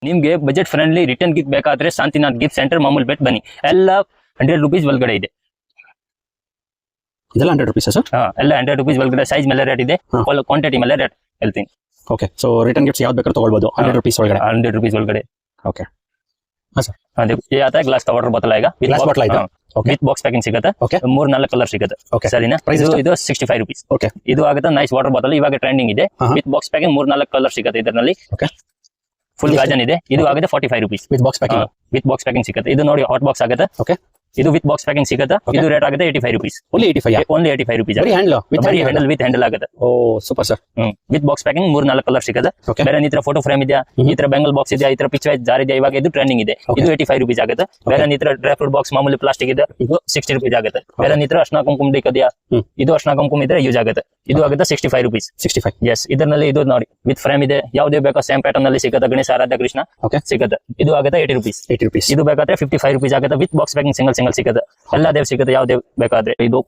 ನಿಮ್ಗೆ budget friendly return gift ಬೇಕಾದ್ರೆ Shantinath gift centre ಮಾಮೂಲ್ bait ಬನ್ನಿ. ಎಲ್ಲ 100 ರೂಪೀಸ್ ಒಳಗಡೆ ಇದೆ. ಇದೆಲ್ಲ 100 ರೂಪೀಸ್ ಸರ್? ಎಲ್ಲ 100 ರೂಪೀಸ್ ಒಳಗಡೆ. ಸೈಜ್ ಮೇಲೆ ರೇಟ್ ಇದೆ, ಕ್ವಾಂಟಿಟಿ ಮೇಲೆ ರೇಟ್ ಹೇಳ್ತೀನಿ. ಓಕೆ, ಸೊ ರಿಟರ್ನ್ ಗಿಫ್ಟ್ಸ್ ಯಾವ್ದು ಬೇಕಾದ್ರೂ ತಗೊಳ್ಬೋದು 100 ರೂಪೀಸ್ ಒಳಗಡೆ. 100 ರೂಪೀಸ್ ಒಳಗಡೆ. ओके हां सर अದೇ ये आता है ग्लास का वाटर बोतल आएगा ग्लास बोतल आएगा ओके विथ बॉक्स पैकिंग ಸಿಗುತ್ತೆ. ಮೂರು ನಾಲ್ಕು ಕಲರ್ ಸಿಗುತ್ತೆ. ಸರಿನಾ? ಇದು 65 ರೂಪೀಸ್. ಓಕೆ, ಇದು ಆಗುತ್ತೆ ನೈಸ್ ವಾಟರ್ ಬಾಟಲ್. ಇವಾಗ ಟ್ರೆಂಡಿಂಗ್ ಇದೆ. ವಿತ್ ಬಾಕ್ಸ್ ಪ್ಯಾಕಿಂಗ್ ಮೂರು ನಾಲ್ಕು ಕಲರ್ ಸಿಗುತ್ತೆ ಇದರಲ್ಲಿ. ಓಕೆ, ಫುಲ್ ಗಾಜನ್ ಇದೆ. ಇದು ಆಗುತ್ತೆ 45 rupees with box packing. With box packing ಸಿಗುತ್ತೆ. ಇದು ನೋಡಿ ಹಾಟ್ ಬಾಕ್ಸ್ ಆಗುತ್ತೆ. ಓಕೆ, ಇದು ವಿತ್ ಬಾಕ್ಸ್ ಪ್ಯಾಕಿಂಗ್ ಸಿಗುತ್ತೆ. ಇದು ರೇಟ್ ಆಗುತ್ತೆ 85 ರೂಪೀಸ್. ಓನ್ಲಿ 85? Only 85 rupees. ಬರೀ ಹ್ಯಾಂಡಲ್ ವಿತ್ ಹ್ಯಾಂಡಲ್ ಆಗುತ್ತೆ. Oh super sir. With box packing ಮೂರು ನಾಲ್ಕು ಕಲರ್ ಸಿಗುತ್ತೆ. ಬೇರೆ ಈ ತರ ಫೋಟೋ ಫ್ರೇಮ್ ಇದೆಯಾ, ಈ ತರ ಬೆಂಗಲ್ ಬಾಕ್ಸ್ ಇದೆಯಾ, ಈ ತರ ಪಿಚ್ ವೈಸ್ ಜಾರ್ ಇದೆಯಾ, ಇವಾಗ ಇದು ಟ್ರೆಂಡಿಂಗ್ ಇದೆ. ಇದು 85 ರೂಪೀಸ್ ಆಗುತ್ತೆ. ಬೇರೆ ಈ ತರ ಡ್ರೈ ಫ್ರೂಟ್ ಬಾಕ್ಸ್ ಮಾಮೂಲಿ ಪ್ಲಾಸ್ಟಿಕ್ ಇದೆ, ಇದು 60 ರೂಪೀಸ್ ಆಗುತ್ತೆ. ಬೇರೆ ಈ ತರ ಅರ್ಶನ ಕುಂಕುಮ ಇದೆಯಾ, ಇದು ಅರ್ಶನ ಕುಂಕುಮ ಇದ್ರೆ ಯೂಸ್ ಆಗುತ್ತೆ. ಇದು ಆಗುತ್ತೆ 65 ರೂಪೀಸ್. 65 ಎಸ್. ಇದರಲ್ಲಿ ಇದು ನೋಡಿ ವಿತ್ ಫ್ರೇಮ್ ಇದೆ. ಯಾವುದೇ ಬೇಕೋ ಸೇಮ್ ಪ್ಯಾಟರ್ನ್ ಅಲ್ಲಿ ಸಿಗುತ್ತೆ. ಗಣೇಶ ಆರಾಧ್ಯ ಕೃಷ್ಣ ಸಿಗುತ್ತೆ. ಇದು ಆಗುತ್ತೆ 80 ರೂಪೀಸ್. 80 ರೂಪೀಸ್. ಇದು ಬೇಕಾದ್ರೆ 55 ರೂಪೀಸ್ ಆಗುತ್ತೆ. ವಿತ್ ಬಾಕ್ಸ್ ಪ್ಯಾಕಿಂಗ್ ಸಿಂಗಲ್ ಸಿಗುತ್ತೆ. ಎಲ್ಲ ದೇವ್ ಸಿಗುತ್ತೆ. ಯಾವ್ದೇ ಬೇಕಾದ್ರೆ. ಇದು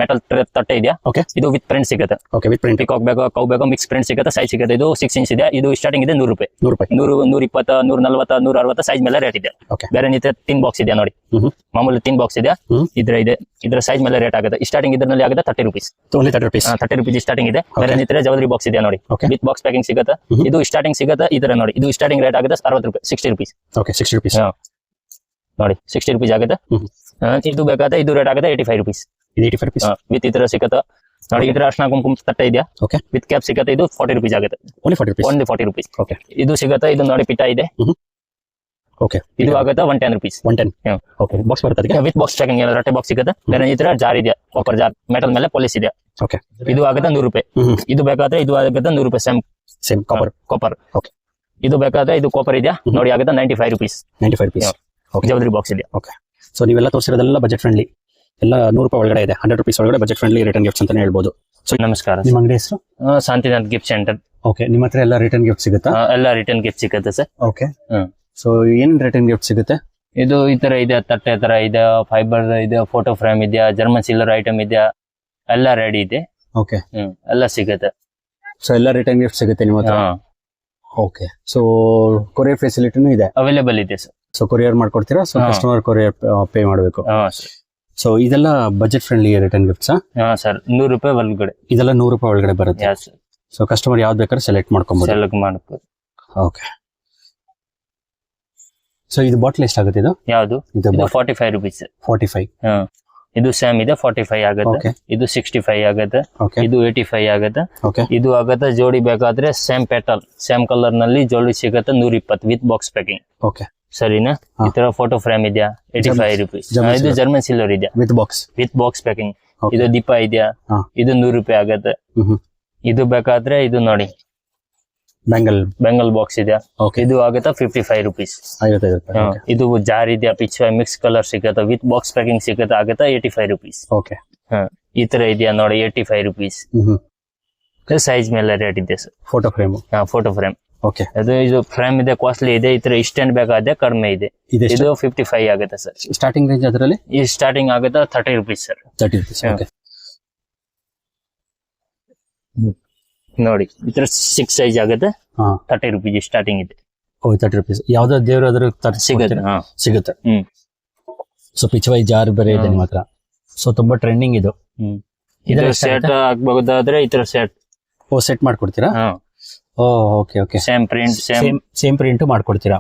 ಮೆಟಲ್ ತಟ್ಟೆ ಇದೆಯಾ, ಇದು ವಿತ್ ಪ್ರಿಂಟ್ ಸಿಗುತ್ತೆ. ವಿತ್ ಪ್ರಿಂಟ್ ಪಿಕಾಕ್ ಬೇಕು, ಕೌ ಬೇಕು, ಮಿಕ್ಸ್ ಪ್ರಿಂಟ್ ಸಿಗುತ್ತೆ. ಸೈಜ್ ಸಿಗುತ್ತೆ. ಇದು 6 ಇಂಚ್ ಇದೆ. ಇದು ಸ್ಟಾರ್ಟಿಂಗ್ ಇದೆ 100 ರೂಪಾಯಿ. 100, 120, 140, 160 ಸೈಜ್ ಮೇಲೆ ರೇಟ್ ಇದೆ. ಬೇರೆ ನೀತಿ ಟಿನ್ ಬಾಕ್ಸ್ ಇದೆಯಾ ನೋಡಿ, ಮಾಮೂಲಿ ಟಿನ್ ಬಾಕ್ಸ್ ಇದೆಯಾ, ಇದ್ರ ಸೈಜ್ ಮೇಲೆ ರೇಟ್ ಆಗುತ್ತೆ. ಸ್ಟಾರ್ಟಿಂಗ್ ಇದರಲ್ಲಿ ಆಗುತ್ತೆ 30 ರೂಪೀಸ್. 30 ರೂಪೀಸ್ ಸ್ಟಾರ್ಟಿಂಗ್ ಇದೆ. ಬೇರೆ ನೀತಿ ಜವರಿ ಬಾಕ್ಸ್ ಇದೆಯಾ ನೋಡಿ, ವಿತ್ ಬಾಕ್ಸ್ ಪ್ಯಾಕಿಂಗ್ ಸಿಗುತ್ತೆ. ಇದು ಸ್ಟಾರ್ಟಿಂಗ್ ಸಿಗುತ್ತೆ. ಇದರ ನೋಡಿ, ಇದು ಸ್ಟಾರ್ಟಿಂಗ್ ರೇಟ್ ಆಗುತ್ತೆ 60 ರೂಪಾಯಿ. 60 ರೂಪೀಸ್. 60 ರೂಪೀಸ್ ನೋಡಿ, 60 ರೂಪೀಸ್ ಆಗುತ್ತೆ. ಇದು ಬೇಕಾದ್ರೆ ಇದು ರೇಟ್ ಆಗುತ್ತೆ 85 ರೂಪೀಸ್. 85 ರೂಪೀಸ್ ವಿತ್ ಈ ತರ ಸಿಗುತ್ತೆ ನೋಡಿ. ಈ ತರ ಅರ್ಶನ ಕುಂಕುಮ ತಟ್ಟೆ ಇದೆಯಾ, ವಿತ್ ಕ್ಯಾಪ್ ಸಿಗುತ್ತೆ. ಇದು 40 ರೂಪೀಸ್ ಆಗುತ್ತೆ. Only 40 rupees. ಇದು ಸಿಗುತ್ತೆ. ಇದು ನೋಡಿ ಪಿಠ ಇದೆ. ಇದು ಆಗುತ್ತೆ 110 ರೂಪೀಸ್. 110 ಬಾಕ್ಸ್ ಬರುತ್ತೆ. ವಿತ್ ಬಾಕ್ಸ್ ಪ್ಯಾಕಿಂಗ್ ರಟ್ಟೆ ಬಾಕ್ಸ್ ಸಿಗುತ್ತೆ. ಬೇರೆ ಈ ತರ ಜಾರ್ ಇದೆಯಾ, ಕಾಪರ್ ಜಾರ್ ಮೆಟಲ್ ಮೇಲೆ ಪಾಲಿಶ್ ಇದೆ. ಇದು ಆಗುತ್ತೆ 100 ರೂಪಾಯಿ. ಇದು ಬೇಕಾದ್ರೆ ಇದು ಆಗುತ್ತೆ 100 ರೂಪಾಯಿ. Same copper. ಇದು ಬೇಕಾದ್ರೆ ಇದು ಕಾಪರ್ ಇದೆಯಾ ನೋಡಿ, ಆಗುತ್ತೆ 95 ರೂಪೀಸ್. 95 ರೂಪೀಸ್ ಜವರಿ ಬಾಕ್ಸ್ ಇದೆಯಾ. ಓಕೆ, ಸೊ ನೀವೆಲ್ಲ ತೋರಿಸಿರೋದೆಲ್ಲ ಬಜೆಟ್ ಫ್ರೆಂಡ್ಲಿ, ಎಲ್ಲ 100 ರೂಪಾಯಿ ಒಳಗಡೆ ಇದೆ. 100 ರೂಪೀಸ್ ಒಳಗಡೆ ಬಜೆಟ್ ಫ್ರೆಂಡ್ಲಿ ರಿಟರ್ನ್ ಗಿಫ್ಟ್ಸ್ ಅಂತಾನೆ ಹೇಳ್ಬೋದು. ಸೊ ನಮಸ್ಕಾರ, ನಿಮ್ಮ ಅಂಗಡಿ ಹೆಸರು? Shantinath gift centre. ಓಕೆ, ನಿಮ್ಮ ಹತ್ರ ಎಲ್ಲ ರಿಟರ್ನ್ ಗಿಫ್ಟ್ ಸಿಗುತ್ತಾ? ಎಲ್ಲ ರಿಟರ್ನ್ ಗಿಫ್ಟ್ ಸಿಗುತ್ತೆ ಸರ್. ಓಕೆ, ಸೊ ಏನ್ ರಿಟರ್ನ್ ಗಿಫ್ಟ್ ಸಿಗುತ್ತೆ? ಇದು ಈ ತರ ಇದೆ, ತಟ್ಟೆ ತರ ಇದೆ, ಫೈಬರ್ ಇದೆ, ಫೋಟೋ ಫ್ರೇಮ್ ಇದೆಯಾ, ಜರ್ಮನ್ ಸಿಲ್ವರ್ ಐಟಮ್ ಇದೆಯಾ, ಎಲ್ಲ ರೆಡಿ ಇದೆ. ಓಕೆ, ಎಲ್ಲ ಸಿಗುತ್ತೆ. ಸೊ ಎಲ್ಲ ರಿಟರ್ನ್ ಗಿಫ್ಟ್ ಸಿಗುತ್ತೆ ನಿಮ್ಮ ಹತ್ರ? ಓಕೆ, ಸೊ ಕೊರಿಯರ್ ಫೆಸಿಲಿಟಿನೂ ಇದೆ? ಅವೈಲೇಬಲ್ ಇದೆ ಸರ್. ಸೊ ಕೊರಿಯರ್ ಮಾಡ್ಕೊಡ್ತೀರಾ? ಸೊ ಕಸ್ಟಮರ್ ಕೊರಿಯರ್ ಪೇ ಮಾಡಬೇಕು? ಸೊ ಇದೆಲ್ಲ budget friendly return gifts? Sir 100 ರೂಪಾಯಿ ಒಳಗಡೆ. ಇದೆಲ್ಲ 100 ರೂಪಾಯಿ ಒಳಗಡೆ ಬರುತ್ತೆ. ಸೊ ಕಸ್ಟಮರ್ ಯಾವ್ದು ಬೇಕಾದ್ರೆ ಸೆಲೆಕ್ಟ್ ಮಾಡ್ಕೊಬಹುದು. ಓಕೆ, ಸೊ ಇದು ಬಾಟಲ್ ಎಷ್ಟಾಗುತ್ತೆ? ಇದು ಯಾವುದು? ಇದು 45 ರೂಪೀಸ್. 45. ಇದು ಸೇಮ್ ಇದೆ 45 ಆಗುತ್ತೆ. ಇದು 65 ಆಗುತ್ತೆ. ಇದು 85 ಆಗುತ್ತೆ. ಇದು ಆಗುತ್ತೆ ಜೋಡಿ ಬೇಕಾದ್ರೆ ಸೇಮ್ ಪೆಟಲ್ ಸೇಮ್ ಕಲರ್ ನಲ್ಲಿ ಜೋಡಿ ಸಿಗುತ್ತೆ 120 ವಿತ್ ಬಾಕ್ಸ್ ಪ್ಯಾಕಿಂಗ್. ಓಕೆ, ಸರಿನಾ? ಈ ತರ ಫೋಟೋ ಫ್ರೇಮ್ ಇದೆಯಾ 85 ರೂಪೀಸ್. ಇದು ಜರ್ಮನ್ ಸಿಲ್ವರ್ ಇದೆಯಾ ವಿತ್ ಬಾಕ್ಸ್ ಪ್ಯಾಕಿಂಗ್. ಇದು ದೀಪ ಇದೆಯಾ, ಇದು 100 ರೂಪಾಯಿ ಆಗುತ್ತೆ. ಇದು ಬೇಕಾದ್ರೆ ಇದು ನೋಡಿ ಬೆಂಗಲ್ ಬಾಕ್ಸ್ ಇದೆಯಾ, ಇದು ಆಗುತ್ತೆ 55 ರೂಪೀಸ್. ಇದು ಜಾರ್ ಇದೆಯಾ, ಪಿಚ್ ಮಿಕ್ಸ್ ಕಲರ್ ಸಿಗುತ್ತೆ, ವಿತ್ ಬಾಕ್ಸ್ ಪ್ಯಾಕಿಂಗ್ ಸಿಗುತ್ತೆ, ಆಗುತ್ತೆ 85 ರೂಪೀಸ್. ಈ ತರ ಇದೆಯಾ ನೋಡಿ 85 ರೂಪೀಸ್. ಸೈಜ್ ಮೇಲೆ ರೇಟ್ ಇದೆ ಸರ್. Photo frame. ಓಕೆ, ಇದು ಫ್ರೇಮ್ ಇದೆ, ಕಾಸ್ಟ್ಲಿ ಇದೆ. ಈ ತರ ಸ್ಟ್ಯಾಂಡ್ ಬೇಕಾದ್ರೆ ಕಡಿಮೆ ಇದೆ. ಇದು 55 ಆಗುತ್ತೆ ಸರ್. ಸ್ಟಾರ್ಟಿಂಗ್ ರೇಂಜ್ ಅದರಲ್ಲಿ? ಈ ಸ್ಟಾರ್ಟಿಂಗ್ ಆಗುತ್ತೆ 30 ರೂಪೀಸ್ ಸರ್. 30 ರೂಪೀಸ್. ನೋಡಿ ಈ ತರ 6 ಸೈಜ್ ಆಗುತ್ತೆ 30 ರೂಪೀಸ್ ಸ್ಟಾರ್ಟಿಂಗ್ ಇದೆ. 30 ರೂಪೀಸ್. ಯಾವ್ದೋ ದೇವ್ರ ಸಿಗುತ್ತೆ. ಸೊ ಪಿಚ್ ವೈ ಜಾರ್ ಬೇರೆ ಇದೆ ನಿಮ್ಮ ಹತ್ರ. ಸೊ ತುಂಬಾ ಟ್ರೆಂಡಿಂಗ್ ಇದು. ಇದರ ಸೆಟ್ ಆಗ್ಬಹುದಾದ್ರೆ ಈ ತರ ಸೆಟ್ ಮಾಡ್ಕೊಡ್ತೀರಾ? ಓಕೆ, ಸೇಮ್ ಪ್ರಿಂಟ್ ಮಾಡ್ಕೊಡ್ತೀರಾ?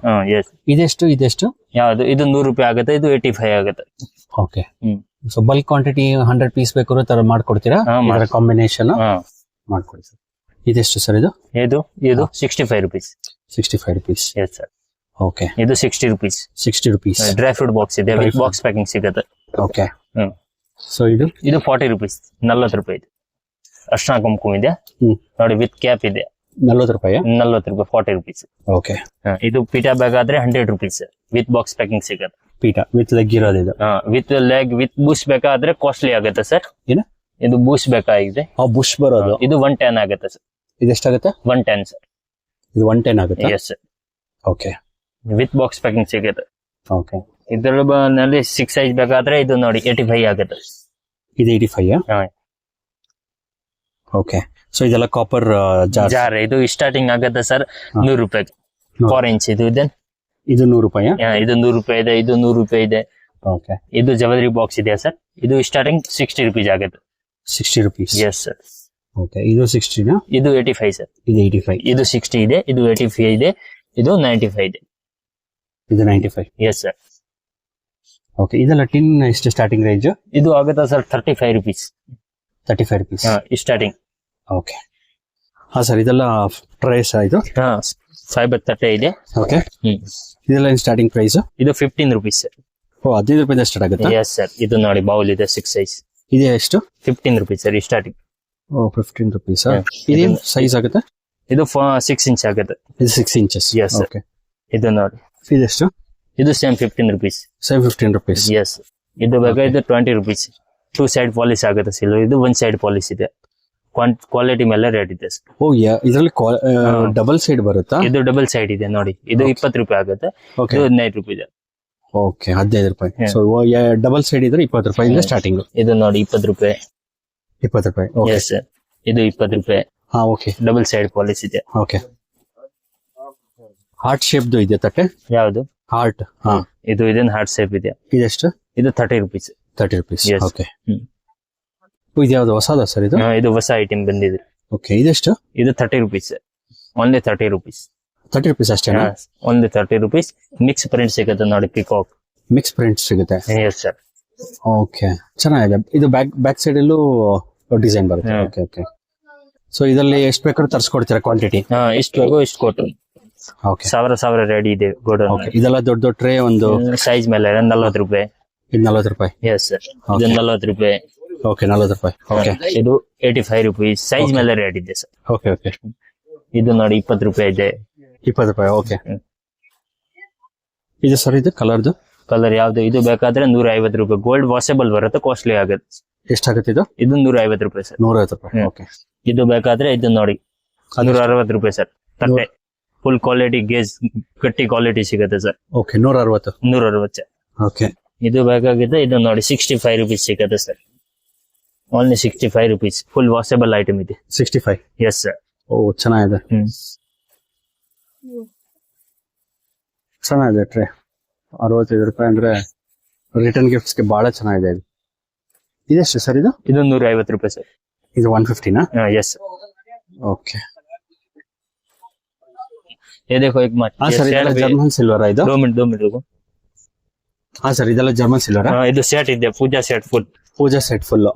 ಇದೆಷ್ಟು? ಯಾವ್ದು? ಇದು 100 ರೂಪಾಯಿ ಆಗುತ್ತೆ. ಇದು 85 ಆಗುತ್ತೆ. Okay, so bulk quantity 100 piece ಬೇಕಾದ್ರೂ ತರ ಮಾಡ್ಕೊಡ್ತೀರಾ? ಕಾಂಬಿನೇಷನ್ ಮಾಡ್ಕೊಡ್ತೀರಾ? ಇದೆಷ್ಟು ಸರ್? ಇದು 65 rupees. 65 rupees. Yes sir. Okay, ಇದು 60 rupees. 60 rupees. Dry fruit box ಇದೆ, ವಿತ್ ಬಾಕ್ಸ್ ಪ್ಯಾಕಿಂಗ್ ಸಿಗುತ್ತೆ. ಓಕೆ, ಸೊ ಇದು 40 ರೂಪೀಸ್. 40 ರೂಪಾಯಿ ಇದೆ. ಅರ್ಶನ ಕುಂಕುಮ ಇದೆ ನೋಡಿ, ವಿತ್ ಕ್ಯಾಪ್ ಇದೆ. 40 ರೂಪಾಯಿ. 40 ರೂಪೀಸ್. ಓಕೆ, ಇದು ಪೀಠ ಬೇಕಾದ್ರೆ 100 ರೂಪೀಸ್ ವಿತ್ ಬಾಕ್ಸ್ ಪ್ಯಾಕಿಂಗ್ ಸಿಗುತ್ತೆ. ಪೀಠ ವಿತ್ ಲೆಗ್ ಇರೋದು ಇದು? ವಿತ್ ಲೆಗ್ ವಿತ್ ಬೂಸ್ಟ್ ಬೇಕಾದ್ರೆ ಕಾಸ್ಟ್ಲಿ ಆಗುತ್ತೆ ಸರ್. ಇದು ಬೂಸ್ಟ್ ಬೇಕಾಗಿದೆ. ಬೂಸ್ಟ್ ಬರೋದು ಇದು 110 ಆಗುತ್ತೆ ಸರ್. ಇದೆಷ್ಟಾಗುತ್ತೆ? 110 ಸರ್. ಇದು 110 ಆಗುತ್ತೆ? S sir. Okay, with box packing ಸಿಗುತ್ತೆ. ಓಕೆ, ಇದರಲ್ಲಿ 6 ಸೈಜ್ ಬೇಕಾದ್ರೆ ಇದು ನೋಡಿ 85 ಆಗುತ್ತೆ. ಇದು 85? ಓಕೆ, ಸೊ ಇದೆಲ್ಲ ಕಾಪರ್ ಜಾರ್. ಇದು ಸ್ಟಾರ್ಟಿಂಗ್ ಆಗುತ್ತೆ ಸರ್ 100 ರೂಪಾಯಿ. 4 ಇಂಚ್ ಇದು ಇದೆ ಇದು 100 ರೂಪಾಯಿ. ಇದು 100 ರೂಪಾಯಿ ಇದೆ, ಇದು 100 ರೂಪಾಯಿ ಇದೆ. ಓಕೆ, ಇದು ಜವೆಲರಿ ಬಾಕ್ಸ್ ಇದೆಯಾ ಸರ್? ಇದು ಸ್ಟಾರ್ಟಿಂಗ್ 60 ರುಪೀಸ್ ಆಗುತ್ತೆ. 60 rupees. S sir. ಓಕೆ, ಇದು 60 ನಾ? ಇದು 85 ಸರ್. ಇದು 85. ಇದು 60 ಇದೆ, ಇದು 85 ಇದೆ, ಇದು 95 ಇದೆ. ಇದು 95. S sir. ಓಕೆ, ಇದೆಲ್ಲ ಟಿನ್ ಎಷ್ಟು ಸ್ಟಾರ್ಟಿಂಗ್ ರೇಂಜ್? ಇದು ಆಗುತ್ತಾ sir 35 rupees. 35 rupees. Starting. Okay, ಹಾ ಸರ್, ಇದೆಲ್ಲ ಟ್ರೇಸ್ ಇದು? ಫೈಬರ್ ತಟ್ಟೆ ಇದೆ. ಓಕೆ, ಇದೆಲ್ಲ ಸ್ಟಾರ್ಟಿಂಗ್ ಪ್ರೈಸ್? ಇದು 15 ರುಪೀಸ್ ಸರ್. ಓ, 15 ರೂಪಾಯಿಂದ ಸ್ಟಾರ್ಟ್ ಆಗುತ್ತಾ? Yes sir. ಇದು ನೋಡಿ ಬೌಲ್ ಇದೆ 6 ಸೈಜ್. ಇದೆ ಎಷ್ಟು? 15 ರುಪೀಸ್ ಸರ್ ಸ್ಟಾರ್ಟಿಂಗ್. ಓ, 15 rupees. ಇದೇನು ಸೈಜ್ ಆಗುತ್ತೆ? ಇದು 6 ಇಂಚ್ ಆಗುತ್ತೆ. ಇದು 6 inches. Yes, sir. ಓಕೆ, ಇದು ನೋಡಿ. ಇದೆಷ್ಟು? ಇದು same 15 rupees. Same 15 rupees. Yes. ಇದು ಬೇಕಾ ಇದು 20 ರುಪೀಸ್. 2 ಸೈಡ್ ಪಾಲಿಶ್ ಆಗುತ್ತೆ ಸಿಲ್ವರ್. ಇದು 1 ಸೈಡ್ ಪಾಲಿಶ್ ಇದೆ. ಕ್ವಾಲಿಟಿ ಮೇಲೆ ರೇಟ್ ಇದೆ ಸರ್. ಓ, ಇದರಲ್ಲಿ ಡಬಲ್ ಸೈಡ್ ಬರುತ್ತಾ? ಇದು ಡಬಲ್ ಸೈಡ್ ಇದೆ ನೋಡಿ. ಇದು 20 ರೂಪಾಯಿ ಆಗುತ್ತೆ. ಓಕೆ, ಇದು 15 ರೂಪಾಯಿ ಇದೆ. ಓಕೆ, 15 ರೂಪಾಯಿ. ಸೊ ಡಬಲ್ ಸೈಡ್ ಇದ್ರೆ 20 ರೂಪಾಯಿಂದ ಸ್ಟಾರ್ಟಿಂಗ್. ಇದು ನೋಡಿ 20 ರೂಪಾಯಿ. 20 ರೂಪಾಯಿ. Okay yes sir. ಇದು 20 ರೂಪಾಯಿ. ಹಾ, ಓಕೆ. ಡಬಲ್ ಸೈಡ್ ಪಾಲಿಶ್ ಇದೆ. ಓಕೆ, ಹಾರ್ಟ್ ಶೇಪ್ದು ಇದೆ ತಟ್ಟೆ? ಯಾವುದು? ಹಾರ್ಟ್. ಹಾ, ಇದು ಇದನ್ನ ಹಾರ್ಟ್ ಶೇಪ್ ಇದೆ. ಇದೆಷ್ಟು? ಇದು 30 ರುಪೀಸ್. 30 rupees. Yes. ಓಕೆ, ಇದು ಯಾವ್ದು ಹೊಸದ ಸರ್ ಇದು? ಇದು ಹೊಸ ಐಟಮ್ ಬಂದಿದೆ. ಓಕೆ, ಇದೆಷ್ಟು? ಇದು 30 ರುಪೀಸ್. Only 30 rupees. 30 rupees ಅಷ್ಟೇನಾ? Only 30 rupees. ಮಿಕ್ಸ್ ಪ್ರಿಂಟ್ ಸಿಗುತ್ತೆ ನೋಡಿ, ಪಿಕಾಕ್. ಮಿಕ್ಸ್ ಪ್ರಿಂಟ್ ಸಿಗುತ್ತೆ? S sir. ಓಕೆ, ಚೆನ್ನಾಗಿದೆ. ಇದು ಬ್ಯಾಕ್ ಸೈಡ್ ಅಲ್ಲೂ ಡಿಸೈನ್ ಬರುತ್ತೆ. Okay, okay. ಸೊ ಇದರಲ್ಲಿ ಎಷ್ಟು ಬೇಕಾದ್ರೂ ತರಿಸ್ಕೊಡ್ತೀರಾ ಕ್ವಾಂಟಿಟಿ? ಇಷ್ಟು ಬೇಕು ಇಷ್ಟು ಕೊಟ್ಟು. ಓಕೆ, ಸಾವಿರ ರೆಡಿ ಇದೆ ಗೋಡನ್. ಓಕೆ. ಇದೆಲ್ಲ ದೊಡ್ಡ ದೊಡ್ಡ ಟ್ರೇ ಒಂದು ಸೈಜ್ ಮೇಲೆ 40 ರೂಪಾಯಿ. ಇದು 40 ರೂಪಾಯಿ. Yes sir. ಇದು 40 ರೂಪಾಯಿ. ಓಕೆ, 40 ರೂಪಾಯಿ. ಓಕೆ, ಇದು 85 ರುಪೀಸ್. ಸೈಜ್ ಮೇಲೆ ರೇಟ್ ಇದೆ ಸರ್. Okay, okay. ಇದು ನೋಡಿ 20 ರೂಪಾಯಿ ಇದೆ. 20 ರೂಪಾಯಿ. ಓಕೆ. ಇದು ಸರ್, ಇದು ಕಲರ್ದು ಕಲರ್ ಯಾವ್ದು? ಇದು ಬೇಕಾದ್ರೆ 150 ರೂಪಾಯಿ. ಗೋಲ್ಡ್ ವಾಷಬಲ್ ಬರುತ್ತೆ, ಕಾಸ್ಟ್ಲಿ ಆಗುತ್ತೆ. ಎಷ್ಟಾಗುತ್ತೆ ಇದು? ಇದು 150 ರೂಪಾಯಿ ಸರ್. 150 ರೂಪಾಯಿ. ಓಕೆ. ಇದು ಬೇಕಾದ್ರೆ ಇದು ನೋಡಿ 160 ರೂಪಾಯಿ ಸರ್. ತಟ್ಟೆ ಫುಲ್ ಕ್ವಾಲಿಟಿ ಗೇಜ್, ಗಟ್ಟಿ ಕ್ವಾಲಿಟಿ ಸಿಗುತ್ತೆ ಸರ್. ಓಕೆ, 160. 160 ಸರ್. ಓಕೆ. ಇದು ಬೇಕಾಗಿದೆ. ಇದು ನೋಡಿ 65 ರುಪೀಸ್ ಸಿಗುತ್ತೆ sir. Only 65 rupees. Full washable item ಇದೆ. 65. Yes sir. ಓ, ಚೆನ್ನಾಗಿದೆ. ಚೆನ್ನಾಗಿದೆ ಟ್ರೇ. 65 ರೂಪಾಯಿ ಅಂದ್ರೆ ರಿಟರ್ನ್ ಗಿಫ್ಟ್ಸ್ ಗೆ ಬಹಳ ಚೆನ್ನಾಗಿದೆ ಇದು. ಇದೆಷ್ಟು ಸರ್ ಇದು? ಇದು 150 ರೂಪಾಯಿ ಸರ್. ಇದು 150 ನಾ? ಎಸ್. ಓಕೆ. ये देखो एक मत. ಸರ್, ಇದೆಲ್ಲ ಜರ್ಮನ್ ಸಿಲ್ವರ್ ಇದು? 2 ಮಿನಿಟ್ ಹೋಗು. ಹಾ ಸರ್, ಇದೆಲ್ಲ ಜರ್ಮನ್ ಸಿಲ್ವರ್? ಇದು ಸೆಟ್ ಇದೆ, ಪೂಜಾ ಸೆಟ್ ಫುಲ್. ಪೂಜಾ ಸೆಟ್ ಫುಲ್.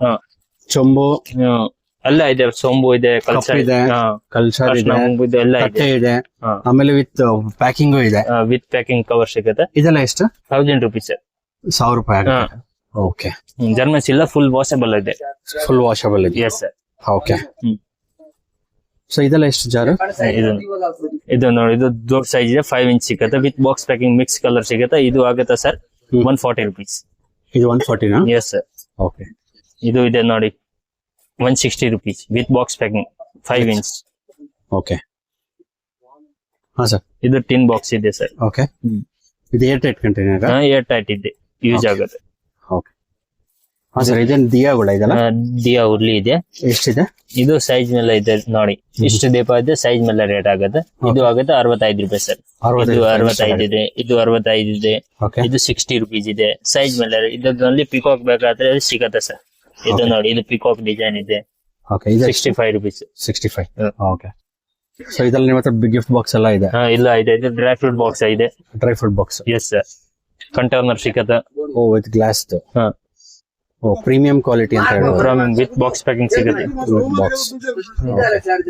ಚೊಂಬು ಎಲ್ಲ ಇದೆ, ಸೊಂಬು ಇದೆ, ಕಲಶ ಇದೆ, ಕಲ್ಚರ್ ಇದೆ, ಎಲ್ಲ ತಟ್ಟೆ ಇದೆ, ಆಮೇಲೆ ವಿತ್ ಪ್ಯಾಕಿಂಗ್ ಇದೆ. ವಿತ್ ಪ್ಯಾಕಿಂಗ್ ಕವರ್ ಸಿಗುತ್ತೆ. ಇದೆಲ್ಲ ಎಷ್ಟು? 1000 ರುಪೀಸ್ ಸರ್. 1000 ರೂಪಾಯಿ ಆಗುತ್ತೆ. ಓಕೆ. ಜರ್ಮನ್ಸ್ ಇಲ್ಲ, ಫುಲ್ ವಾಷಬಲ್ ಇದೆ. ಫುಲ್ ವಾಷಬಲ್ ಇದೆ. S sir. ಓಕೆ. ಸೊ ಇದೆಲ್ಲ ಎಷ್ಟು ಜಾರು? ಇದು ನೋಡಿ, ಇದು ದೊಡ್ಡ ಸೈಜ್ ಇದೆ, 5 ಇಂಚ್ ಸಿಗುತ್ತೆ. With box packing mix colour ಸಿಗುತ್ತೆ. ಇದು ಆಗುತ್ತೆ ಸರ್ 140 ರುಪೀಸ್. ಇದು 140 ನಾ? S sir. ಓಕೆ. ಇದು ಇದೆ ನೋಡಿ 160 rupees with box packing 5 inch. Okay. ಹಾ ಸರ್. ಇದು ಟಿನ್ ಬಾಕ್ಸ್ ಇದೆ ಸರ್. ಓಕೆ. ಇದು air tight container? Air tight ಇದೆ, ಯೂಸ್ ಆಗುತ್ತೆ. ಓಕೆ. ಹಾ ಸರ್, ಇದೇನು ದಿಯಾಗಳ ಇದೆಲ್ಲ? ದಿಯಾ ಉರ್ಲಿ ಇದೆ. ಎಷ್ಟಿದೆ? ಇದು ಸೈಜ್ ಮೇಲೆ ಇದೆ ನೋಡಿ. ಇಷ್ಟು ದೀಪ ಇದೆ, ಸೈಜ್ ಮೇಲೆ ರೇಟ್ ಆಗುತ್ತೆ. ಇದು ಆಗುತ್ತೆ 65 ರೂಪಾಯಿ ಸರ್. ಇದು 65 ಇದೆ, ಇದು 65 ಇದೆ, ಇದು 60 ರುಪೀಸ್ ಇದೆ. ಸೈಜ್ ಮೇಲೆ ಇದರಲ್ಲಿ ಪಿಕಾಕ್ ಬೇಕಾದ್ರೆ ಸಿಗತ್ತೆ ಸರ್. ಇದು ನೋಡಿ, ಇದು ಪಿಕಾಕ್ ಡಿಸೈನ್ ಇದೆ. ಓಕೆ. ಇದು 65 ರುಪೀಸ್. 65. ಓಕೆ. ಸೊ ಇದರಲ್ಲಿ ನಿಮ್ಮ ಹತ್ರ ಬಿಗ್ ಗಿಫ್ಟ್ ಬಾಕ್ಸ್ ಎಲ್ಲ ಇದೆ? ಇಲ್ಲ ಇದೆ. ಇದು ಡ್ರೈ ಫ್ರೂಟ್ ಬಾಕ್ಸ್ ಇದೆ. Dry fruit box? Yes sir. Container ಸಿಗತ್ತೆ. Oh, with glass. Oh, premium quality ಅಂತ ಹೇಳ್ಬೋದು. ವಿತ್ ಬಾಕ್ಸ್ ಪ್ಯಾಕಿಂಗ್ ಸಿಗುತ್ತೆ. ಬಾಕ್ಸ್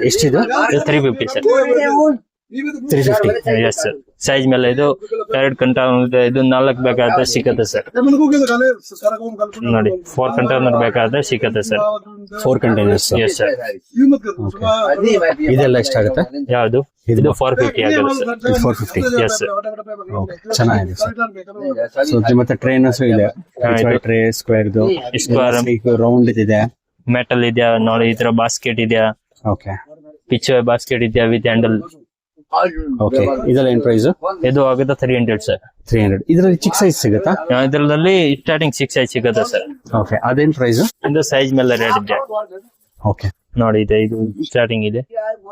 ಎಷ್ಟಿದೆ? 350 ಸರ್. 350. Yes sir. ಸೈಜ್ ಮೇಲೆ ಇದು 2 ಕಂಟೈನರ್ ಇದೆ. ಇದು 4 ಬೇಕಾದ್ರೆ ಸಿಗುತ್ತೆ ಸರ್. ನೋಡಿ, 4 ಕಂಟೈನರ್ ಬೇಕಾದ್ರೆ ಸಿಗುತ್ತೆ ಸರ್. 4 ಕಂಟೈನರ್ಸ್? Yes sir. ಇದೆಲ್ಲ ಎಷ್ಟಾಗುತ್ತೆ? ಯಾವುದು? ಇದು 450 ಆಗುತ್ತೆ ಸರ್. 450. Yes sir. ಚೆನ್ನಾಗಿದೆ ಸರ್. ಸೊ ಮತ್ತೆ ಟ್ರೇನಸ್ ಇದೆ, ಟ್ರೇ ಸ್ಕ್ವೇರ್ದು, ರೌಂಡ್ ಇದೆ, ಮೆಟಲ್ ಇದೆಯಾ ನೋಡಿ. ಈ ತರ ಬಾಸ್ಕೆಟ್ ಇದೆಯಾ? ಓಕೆ. ಪಿಚ್ ಬಾಸ್ಕೆಟ್ ಇದೆಯಾ ವಿತ್ ಹ್ಯಾಂಡಲ್? ಓಕೆ. ಇದೆಲ್ಲ ಏನ್ ಪ್ರೈಸ್? ಇದು ಆಗುತ್ತೆ 300 ಸರ್. 300. ಇದರಲ್ಲಿ ಚಿಕ್ಕ ಸೈಜ್ ಸಿಗುತ್ತಾ? ಇದರಲ್ಲಿ ಸ್ಟಾರ್ಟಿಂಗ್ 6 ಸೈಜ್ ಸಿಗುತ್ತೆ ಸರ್. ಓಕೆ. ಅದೇನ್ ಪ್ರೈಸ್? ಇದು ಸೈಜ್ ಮೇಲೆ ರೇಟ್ ಇದೆ. ಓಕೆ. ನೋಡಿ ಇದೆ, ಇದು ಸ್ಟಾರ್ಟಿಂಗ್ ಇದೆ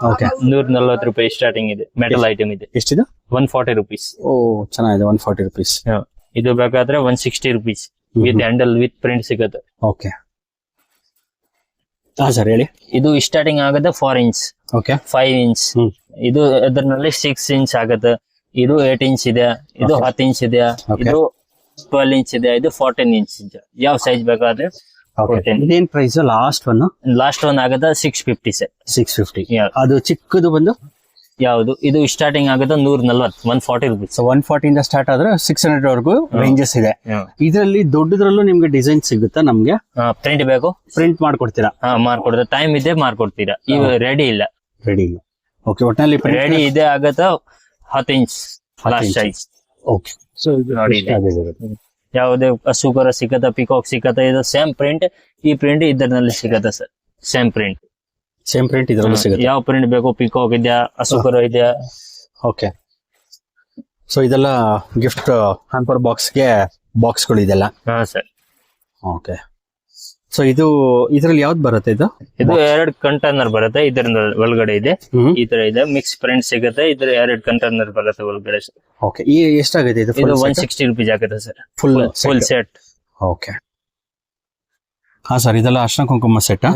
ಓಕೆ 140 ರೂಪಾಯಿ ಸ್ಟಾರ್ಟಿಂಗ್ ಇದೆ. ಮೆಟಲ್ ಐಟಮ್ ಇದೆ, ಎಷ್ಟಿದು? 140 ರುಪೀಸ್. ಓ ಚೆನ್ನಾಗಿದೆ, 140 rupees. ಇದು ಬೇಕಾದ್ರೆ 160 rupees with handle with print ಸಿಗುತ್ತೆ. ಓಕೆ ಹಾ ಸರ್ ಹೇಳಿ. ಇದು ಸ್ಟಾರ್ಟಿಂಗ್ ಆಗುತ್ತೆ 4 ಇಂಚ್, ಓಕೆ 5 ಇಂಚ್, ಇದು ಅದರಲ್ಲಿ 6 ಇಂಚ್ ಆಗುತ್ತೆ. ಇದು 8 ಇಂಚ್ ಇದೆ, ಇದು 10 ಇಂಚ್ ಇದೆ, ಇದು 12 ಇಂಚ್ ಇದೆ, ಇದು 14 ಇಂಚ್ ಇದೆ. ಯಾವ ಸೈಜ್ ಬೇಕಾದ್ರೆ ಇದೇನ್ ಪ್ರೈಸ್? ಲಾಸ್ಟ್ ಒನ್ ಆಗುತ್ತೆ 650 ಸರ್. 650. ಅದು ಚಿಕ್ಕದು ಬಂದು ಯಾವುದು? ಇದು ಸ್ಟಾರ್ಟಿಂಗ್ ಆಗುತ್ತೆ 140, 140 ರುಪೀಸ್. 140 ಇಂದ ಸ್ಟಾರ್ಟ್ ಆದ್ರೆ 600 ವರೆಗೂ ರೇಂಜಸ್ ಇದೆ. ಇದರಲ್ಲಿ ದೊಡ್ಡದ್ರಲ್ಲೂ ನಿಮ್ಗೆ ಡಿಸೈನ್ ಸಿಗುತ್ತಾ? ನಮ್ಗೆ ಪ್ರಿಂಟ್ ಬೇಕು, ಪ್ರಿಂಟ್ ಮಾಡ್ಕೊಡ್ತೀರಾ? ಮಾಡ್ಕೊಡ್ತೀರಾ. ಟೈಮ್ ಇದೆ ಮಾಡ್ಕೊಡ್ತೀರಾ. ಈಗ ರೆಡಿ ಇಲ್ಲ. ರೆಡಿ ಇಲ್ಲ. ಓಕೆ ಒಟ್ಟಿನಲ್ಲಿ ರೆಡಿ ಇದೆ ಆಗುತ್ತೆ 10 inch last size. Okay so ಯಾವುದೇ ಅಶೋಕರ ಸಿಕ್ಕತ್ತ, ಪಿಕಾಕ್ ಸಿಕ್ಕತ್ತ, ಇದು ಸೇಮ್ ಪ್ರಿಂಟ್. ಈ ಪ್ರಿಂಟ್ ಇದರಲ್ಲಿ ಸಿಗತ್ತೆ sir, same print. Same print ಇದರಲ್ಲೂ ಸಿಗುತ್ತೆ. ಯಾವ ಪ್ರಿಂಟ್ ಬೇಕು? ಪಿಕಾಕ್ ಇದೆಯಾ, ಅಶೋಕರ ಇದೆಯಾ. ಓಕೆ ಸೊ ಇದೆಲ್ಲ ಗಿಫ್ಟ್ ಹ್ಯಾಂಪರ್ ಬಾಕ್ಸ್ಗೆ ಬಾಕ್ಸ್ಗಳು ಇದೆಲ್ಲ. ಹಾ ಸರ್. ಓಕೆ ಸೊ ಇದ್ರಲ್ಲಿ ಯಾವ್ದು ಬರುತ್ತೆ? ಇದು 2 ಕಂಟೈನರ್ ಬರುತ್ತೆ. ಇದರ ಒಳಗಡೆ ಇದೆ, ಈ ತರ ಇದೆ. ಮಿಕ್ಸ್ ಪ್ರಿಂಟ್ ಸಿಗುತ್ತೆ. ಇದ್ರ 2 ಕಂಟೈನರ್ ಬರುತ್ತೆ ಒಳಗಡೆ. ಓಕೆ ಈ ಎಷ್ಟಾಗುತ್ತೆ ಇದು? 160 ರುಪೀಸ್ ಆಗುತ್ತೆ ಸರ್, ಫುಲ್ ಸೆಟ್. ಓಕೆ ಹಾ ಸರ್. ಇದೆಲ್ಲ ಅರ್ಶನ ಕುಂಕುಮ ಸೆಟ್.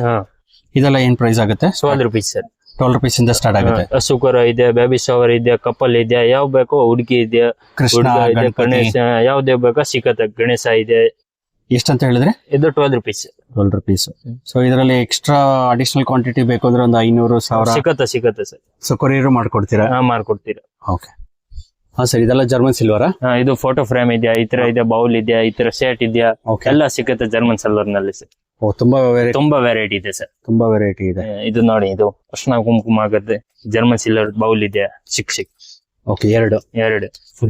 ಇದೆಲ್ಲ ಏನ್ ಪ್ರೈಸ್ ಆಗುತ್ತೆ? 12 ರುಪೀಸ್ ಸರ್. 12 rupees ಇಂದ ಸ್ಟಾರ್ಟ್ ಆಗುತ್ತೆ. ಅಶೋಕರ ಇದೆ, ಬೇಬಿ ಶವರ್ ಇದೆ, ಕಪಲ್ ಇದೆ, ಯಾವ ಬೇಕೋ, ಹುಡುಗಿ ಇದೆ, ಕೃಷ್ಣ, ಇದೆ, ಗಣೇಶ, ಯಾವ್ದೇ ಬೇಕೋ ಸಿಕ್ಕತ್ತೆ. ಗಣೇಶ ಇದೆ. ಎಷ್ಟಂತ ಹೇಳಿದ್ರೆ? ಇದು 12 ರುಪೀಸ್. 12 rupees. ಸೊ ಇದರಲ್ಲಿ ಎಕ್ಸ್ಟ್ರಾ ಅಡಿಷನಲ್ ಕ್ವಾಂಟಿಟಿ ಬೇಕು ಅಂದ್ರೆ ಒಂದು 500,000 ಸಿಕ್ಕತ್ತೆ ಸರ್. ಸೊ ಕೊರಿಯರ್ ಮಾಡ್ಕೊಡ್ತೀರಾ? ಮಾಡ್ಕೊಡ್ತೀರಾ. ಓಕೆ ಹಾ ಸರ್. ಇದೆಲ್ಲ ಜರ್ಮನ್ ಸಿಲ್ವರಾ? ಇದು ಫೋಟೋ ಫ್ರೇಮ್ ಇದೆಯಾ, ಈ ತರ ಇದೆ, ಬೌಲ್ ಇದೆಯಾ, ಈ ತರ ಸೆಟ್ ಇದೆಯಾ, ಎಲ್ಲ ಸಿಕ್ಕತ್ತೆ ಜರ್ಮನ್ ಸಿಲ್ವರ್ ನಲ್ಲಿ ಸರ್. ಓ ತುಂಬಾ ವೆರೈಟಿ ಇದೆ ಸರ್. ತುಂಬಾ ವೆರೈಟಿ ಇದೆ. ಇದು ನೋಡಿ, ಇದು ಅರ್ಶನ ಕುಂಕುಮ ಆಗುತ್ತೆ. ಜರ್ಮನ್ ಸಿಲ್ವರ್ ಬೌಲ್ ಇದೆ, ಚಿಕ್ಕ. ಓಕೆ ಎರಡು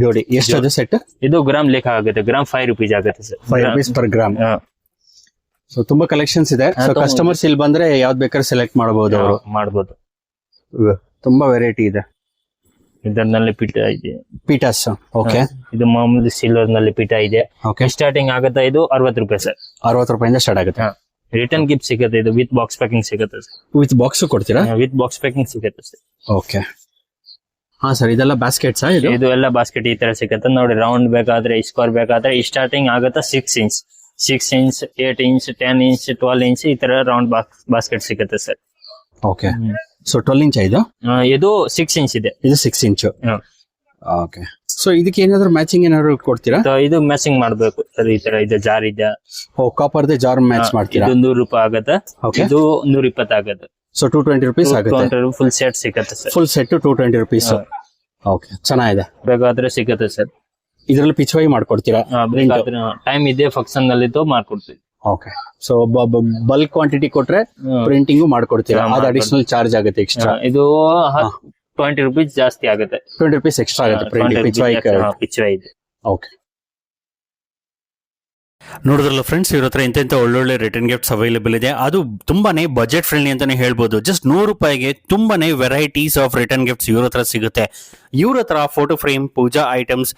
ಜೋಡಿ. ಎಷ್ಟು ಸೆಟ್? ಇದು ಗ್ರಾಮ್ ಲೆಕ್ಕ ಆಗುತ್ತೆ. ಗ್ರಾಮ್ 5 rupees ಆಗುತ್ತೆ sir. 5 rupees per gram. So ತುಂಬಾ ಕಲೆಕ್ಷನ್ಸ್ ಇದೆ. ಸೊ ಕಸ್ಟಮರ್ಸ್ ಇಲ್ಲಿ ಬಂದ್ರೆ ಯಾವ್ದು ಬೇಕಾದ್ರೆ ಸೆಲೆಕ್ಟ್ ಮಾಡಬಹುದು, ಅವರು ಮಾಡಬಹುದು. ತುಂಬಾ ವೆರೈಟಿ ಇದೆ. ಇದರಲ್ಲಿ ಪೀಠ ಇದೆ, ಪೀಠಸ್. ಓಕೆ ಇದು ಮಾಮೂಲಿ ಸಿಲ್ವರ್ ನಲ್ಲಿ ಪೀಠ ಇದೆ. ಓಕೆ ಸ್ಟಾರ್ಟಿಂಗ್ ಆಗುತ್ತೆ ಇದು 60 ರೂಪಾಯಿ ಸರ್. 60 ರೂಪಾಯಿಂದ ಸ್ಟಾರ್ಟ್ ಆಗುತ್ತೆ. ರಿಟರ್ನ್ ಗಿಫ್ಟ್ ಸಿಗುತ್ತೆ. ಇದು ವಿತ್ ಬಾಕ್ಸ್ ಪ್ಯಾಕಿಂಗ್ ಸಿಗುತ್ತೆ ಸರ್. ವಿತ್ ಬಾಕ್ಸ್ ಕೊಡ್ತೀರಾ? ವಿತ್ ಬಾಕ್ಸ್ ಪ್ಯಾಕಿಂಗ್ ಸಿಗುತ್ತೆ ಸರ್. ಓಕೆ ಹಾ ಸರ್. ಇದೆಲ್ಲ ಬಾಸ್ಕೆಟ್ಸ್? ಇದು ಎಲ್ಲ ಬಾಸ್ಕೆಟ್ ಈ ತರ ಸಿಗುತ್ತೆ ನೋಡಿ. ರೌಂಡ್ ಬೇಕಾದ್ರೆ, ಸ್ಕ್ವೇರ್ ಬೇಕಾದ್ರೆ ಸ್ಟಾರ್ಟಿಂಗ್ ಆಗುತ್ತೆ 6 ಇಂಚ್, 8 ಇಂಚ್, 10 ಇಂಚ್, 12 ಇಂಚ್, ಈ ತರ ರೌಂಡ್ ಬಾಸ್ಕೆಟ್ ಸಿಗುತ್ತೆ ಸರ್. ಓಕೆ ಸೊ 12 ಇಂಚ್ ಇದು 6 ಇಂಚ್ ಇದೆ. ಇದು 6 ಇಂಚ್. ಓಕೆ ಸೊ ಇದಕ್ಕೆ ಏನಾದ್ರು ಮ್ಯಾಚಿಂಗ್ ಏನಾದ್ರು ಕೊಡ್ತೀರಾ? ಇದು ಮ್ಯಾಚಿಂಗ್ ಮಾಡ್ಬೇಕು ಸರ್. ಈ ತರ ಇದೆ, ಜಾರ್ ಇದೆ. ಕಾಪರ್ ಜಾರ್ ಮ್ಯಾಚ್ ಮಾಡ್ತೀರಾ? ಇದು 100 ರೂಪಾಯಿ ಆಗುತ್ತೆ. ಇದು 120 ಆಗುತ್ತೆ. ಸೊ 220 rupees ಆಗುತ್ತೆ. ಫುಲ್ ಸೆಟ್ ಸಿಗುತ್ತೆ sir. Full set 220 rupees. Okay ಚೆನ್ನಾಗಿದೆ. ಬೇಕಾದ್ರೆ ಸಿಗುತ್ತೆ ಸರ್. ಇದರಲ್ಲಿ ಪಿಚ್ವಾಯಿ ಮಾಡ್ಕೊಡ್ತೀರಾ? ಬೇಕಾದ್ರೆ ಟೈಮ್ ಇದೆ, ಫಂಕ್ಷನ್ ನಲ್ಲಿ ಮಾಡ್ಕೊಡ್ತೀವಿ. ಓಕೆ ಸೊ ಬಲ್ಕ್ ಕ್ವಾಂಟಿಟಿ ಕೊಟ್ರೆ ಪ್ರಿಂಟಿಂಗ್ ಮಾಡ್ಕೊಡ್ತೀರಾ? ಅದು ಅಡಿಷನಲ್ ಚಾರ್ಜ್ ಆಗುತ್ತೆ ಎಕ್ಸ್ಟ್ರಾ. ಇದು 20 ರೂಪೀಸ್ ಜಾಸ್ತಿ ಆಗುತ್ತೆ. 20 rupees ಎಕ್ಸ್ಟ್ರಾ ಆಗುತ್ತೆ ಪ್ರಿಂಟಿಂಗ್ ಪಿಚ್ವಾಯಿ. ಓಕೆ ನೋಡಿದ್ರಲ್ಲ ಫ್ರೆಂಡ್ಸ್, ಇವ್ರ ಹತ್ರ ಇಂಥ ಒಳ್ಳೊಳ್ಳೆ ರಿಟರ್ನ್ ಗಿಫ್ಟ್ಸ್ ಅವೈಲೇಬಲ್ ಇದೆ. ಅದು ತುಂಬಾನೇ ಬಜೆಟ್ ಫ್ರೆಂಡ್ಲಿ ಅಂತಾನೆ ಹೇಳ್ಬೋದು. ಜಸ್ಟ್ 100 ರೂಪಾಯಿಗೆ ತುಂಬಾನೇ ವೆರೈಟೀಸ್ ಆಫ್ ರಿಟರ್ನ್ ಗಿಫ್ಟ್ಸ್ ಇವ್ರ ಹತ್ರ ಸಿಗುತ್ತೆ. ಇವ್ರ ಹತ್ರ photo frame, puja items,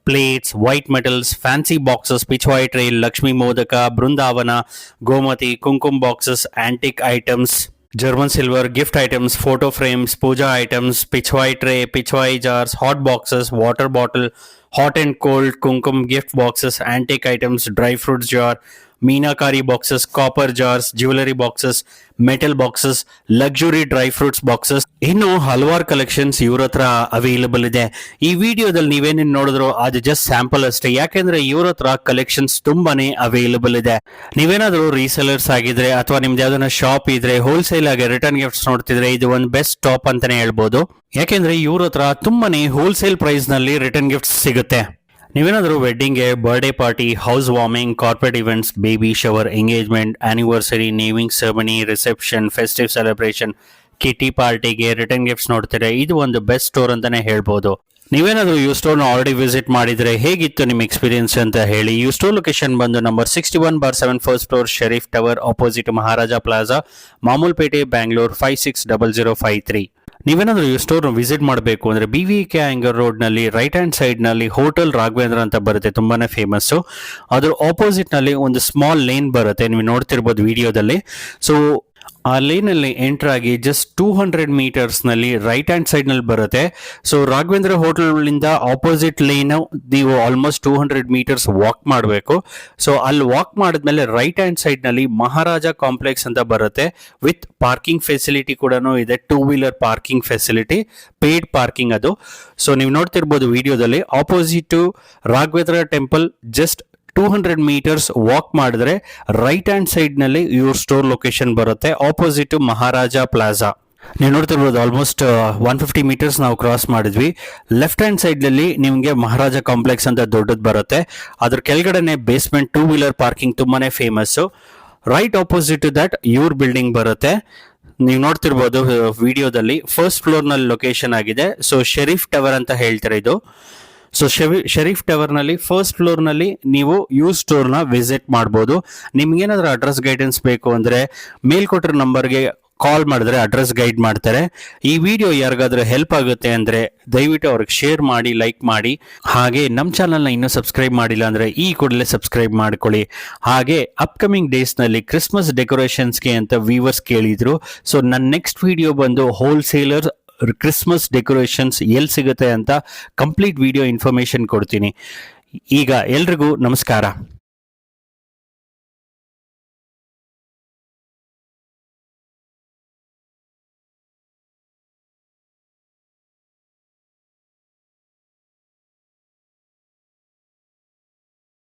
plates, white metals, fancy boxes, Pichwai tray, Lakshmi modak, Brindavan, Gomati, kumkum boxes, antique items, German silver, gift items, photo frames, puja items, Pichwai tray, Pichwai jars, hot boxes, water bottle, hot and cold, kumkum gift boxes, antique items, dry fruits jar, meenakari boxes, copper jars, jewelry boxes, metal boxes, luxury dry fruits boxes, ಇನ್ನು ಹಲವಾರು collections ಇವ್ರ ಹತ್ರ available ಇದೆ. ಈ ವಿಡಿಯೋದಲ್ಲಿ ನೀವೇನೇನು ನೋಡಿದ್ರು ಅದು just sample ಅಷ್ಟೇ. ಯಾಕೆಂದ್ರೆ ಇವ್ರ ಹತ್ರ ಕಲೆಕ್ಷನ್ಸ್ ತುಂಬಾನೇ ಅವೈಲೇಬಲ್ ಇದೆ. ನೀವೇನಾದ್ರೂ ರೀಸೆಲರ್ಸ್ ಆಗಿದ್ರೆ ಅಥವಾ ನಿಮ್ದು ಯಾವ್ದಾನ ಶಾಪ್ ಇದ್ರೆ ಹೋಲ್ಸೇಲ್ ಆಗಿ ರಿಟರ್ನ್ ಗಿಫ್ಟ್ಸ್ ನೋಡ್ತಿದ್ರೆ ಇದು ಒಂದು ಬೆಸ್ಟ್ ಟಾಪ್ ಅಂತಾನೆ ಹೇಳ್ಬೋದು. ಯಾಕೆಂದ್ರೆ ಇವ್ರ ಹತ್ರ ತುಂಬಾನೇ ಹೋಲ್ಸೇಲ್ ಪ್ರೈಸ್ ನಲ್ಲಿ ರಿಟರ್ನ್ ಗಿಫ್ಟ್ಸ್ ಸಿಗುತ್ತೆ. ನೀವೇನಾದ್ರೂ ವೆಡ್ಡಿಂಗ್ಗೆ, birthday party, house warming, corporate events, baby shower, engagement, anniversary, naming ceremony, reception, festive celebration, kitty ಪಾರ್ಟಿಗೆ ರಿಟರ್ನ್ ಗಿಫ್ಟ್ಸ್ ನೋಡ್ತೀರಾ, ಇದು ಒಂದು ಬೆಸ್ಟ್ ಸ್ಟೋರ್ ಅಂತಾನೆ ಹೇಳ್ಬೋದು. ನೀವೇನಾದ್ರೂ ಈ ಸ್ಟೋರ್ನ ಆಲ್ರೆಡಿ ವಿಸಿಟ್ ಮಾಡಿದ್ರೆ ಹೇಗಿತ್ತು ನಿಮ್ಮ ಎಕ್ಸ್ಪೀರಿಯನ್ಸ್ ಅಂತ ಹೇಳಿ. ಈ ಸ್ಟೋರ್ ಲೊಕೇಶನ್ ಬಂದು number 61/7 first floor, Sharif tower, opposite Maharaja plaza, Mamulpet, Bangalore 560053. ನೀವೇನಾದ್ರೂ ಈ ಸ್ಟೋರ್ ವಿಸಿಟ್ ಮಾಡಬೇಕು ಅಂದ್ರೆ BVK ಆಂಗರ್ ರೋಡ್ ನಲ್ಲಿ ರೈಟ್ ಹ್ಯಾಂಡ್ ಸೈಡ್ ನಲ್ಲಿ ಹೋಟೆಲ್ ರಾಘವೇಂದ್ರ ಅಂತ ಬರುತ್ತೆ, ತುಂಬಾನೇ ಫೇಮಸ್. ಅದ್ರ ಆಪೋಸಿಟ್ ನಲ್ಲಿ ಒಂದು ಸ್ಮಾಲ್ ಲೇನ್ ಬರುತ್ತೆ, ನೀವು ನೋಡ್ತಿರ್ಬೋದು ವಿಡಿಯೋದಲ್ಲಿ. ಸೊ ಆ ಲೇನಲ್ಲಿ ಎಂಟರ್ ಆಗಿ ಜಸ್ಟ್ 200 ಮೀಟರ್ಸ್ ನಲ್ಲಿ ರೈಟ್ ಹ್ಯಾಂಡ್ ಸೈಡ್ ನಲ್ಲಿ ಬರುತ್ತೆ. ಸೊ ರಾಘವೇಂದ್ರ ಹೋಟೆಲ್ ಇಂದ ಆಪೋಸಿಟ್ ಲೇನ್ ನೀವು ಆಲ್ಮೋಸ್ಟ್ 200 ಮೀಟರ್ಸ್ ವಾಕ್ ಮಾಡಬೇಕು. ಸೊ ಅಲ್ಲಿ ವಾಕ್ ಮಾಡಿದ್ಮೇಲೆ ರೈಟ್ ಹ್ಯಾಂಡ್ ಸೈಡ್ ನಲ್ಲಿ ಮಹಾರಾಜ ಕಾಂಪ್ಲೆಕ್ಸ್ ಅಂತ ಬರುತ್ತೆ. ವಿತ್ ಪಾರ್ಕಿಂಗ್ ಫೆಸಿಲಿಟಿ ಕೂಡ ಇದೆ, 2 wheeler parking facility, paid parking ಅದು. ಸೊ ನೀವು ನೋಡ್ತಿರ್ಬೋದು ವಿಡಿಯೋದಲ್ಲಿ opposite Raghavendra temple just 200 metres walk ಮಾಡಿದ್ರೆ ರೈಟ್ ಹ್ಯಾಂಡ್ ಸೈಡ್ ನಲ್ಲಿ ಇವ್ರ ಸ್ಟೋರ್ ಲೊಕೇಶನ್ ಬರುತ್ತೆ, ಆಪೋಸಿಟ್ ಮಹಾರಾಜ ಪ್ಲಾಜಾ. ನೀವು ನೋಡ್ತಿರ್ಬೋದು ಆಲ್ಮೋಸ್ಟ್ 150 ಮೀಟರ್ಸ್ ನಾವು ಕ್ರಾಸ್ ಮಾಡಿದ್ವಿ. ಲೆಫ್ಟ್ ಹ್ಯಾಂಡ್ ಸೈಡ್ ನಲ್ಲಿ ನಿಮಗೆ ಮಹಾರಾಜ ಕಾಂಪ್ಲೆಕ್ಸ್ ಅಂತ ದೊಡ್ಡದು ಬರುತ್ತೆ. ಅದ್ರ ಕೆಳಗಡೆನೆ ಬೇಸ್ಮೆಂಟ್ 2 ವೀಲರ್ ಪಾರ್ಕಿಂಗ್ ತುಂಬಾನೇ ಫೇಮಸ್. ರೈಟ್ ಆಪೋಸಿಟ್ ದಟ್ ಇವ್ರ ಬಿಲ್ಡಿಂಗ್ ಬರುತ್ತೆ. ನೀವು ನೋಡ್ತಿರ್ಬೋದು ವಿಡಿಯೋದಲ್ಲಿ ಫಸ್ಟ್ ಫ್ಲೋರ್ ನಲ್ಲಿ ಲೊಕೇಶನ್ ಆಗಿದೆ. ಸೊ ಶರೀಫ್ ಟವರ್ ಅಂತ ಹೇಳ್ತಾರೆ ಇದು. ಸೊ ಶರೀಫ್ ಟವರ್ ನಲ್ಲಿ ಫಸ್ಟ್ ಫ್ಲೋರ್ ನಲ್ಲಿ ನೀವು ಯೂ ಸ್ಟೋರ್ ನ ವಿಸಿಟ್ ಮಾಡಬಹುದು. ನಿಮ್ಗೆ ಏನಾದ್ರೂ ಅಡ್ರೆಸ್ ಗೈಡೆನ್ಸ್ ಬೇಕು ಅಂದ್ರೆ ಮೇಲ್ಕೊಟ್ಟಿರೋ ನಂಬರ್ಗೆ ಕಾಲ್ ಮಾಡಿದ್ರೆ ಅಡ್ರೆಸ್ ಗೈಡ್ ಮಾಡ್ತಾರೆ. ಈ ವಿಡಿಯೋ ಯಾರಿಗಾದ್ರೂ ಹೆಲ್ಪ್ ಆಗುತ್ತೆ ಅಂದ್ರೆ ದಯವಿಟ್ಟು ಅವ್ರಿಗೆ ಶೇರ್ ಮಾಡಿ, ಲೈಕ್ ಮಾಡಿ. ಹಾಗೆ ನಮ್ಮ ಚಾನಲ್ನ ಇನ್ನೂ ಸಬ್ಸ್ಕ್ರೈಬ್ ಮಾಡಿಲ್ಲ ಅಂದ್ರೆ ಈ ಕೂಡಲೇ ಸಬ್ಸ್ಕ್ರೈಬ್ ಮಾಡ್ಕೊಳ್ಳಿ. ಹಾಗೆ ಅಪ್ಕಮಿಂಗ್ ಡೇಸ್ ನಲ್ಲಿ ಕ್ರಿಸ್ಮಸ್ ಡೆಕೋರೇಷನ್ಸ್ಗೆ ಅಂತ ವ್ಯೂವರ್ಸ್ ಕೇಳಿದ್ರು. ಸೊ ನನ್ನ ನೆಕ್ಸ್ಟ್ ವಿಡಿಯೋ ಬಂದು ಹೋಲ್ಸೇಲರ್ ಕ್ರಿಸ್ಮಸ್ ಡೆಕೋರೇಷನ್ಸ್ ಎಲ್ಲಿ ಸಿಗುತ್ತೆ ಅಂತ ಕಂಪ್ಲೀಟ್ ವಿಡಿಯೋ ಇನ್ಫಾರ್ಮೇಶನ್ ಕೊಡ್ತೀನಿ. ಈಗ ಎಲ್ರಿಗೂ ನಮಸ್ಕಾರ.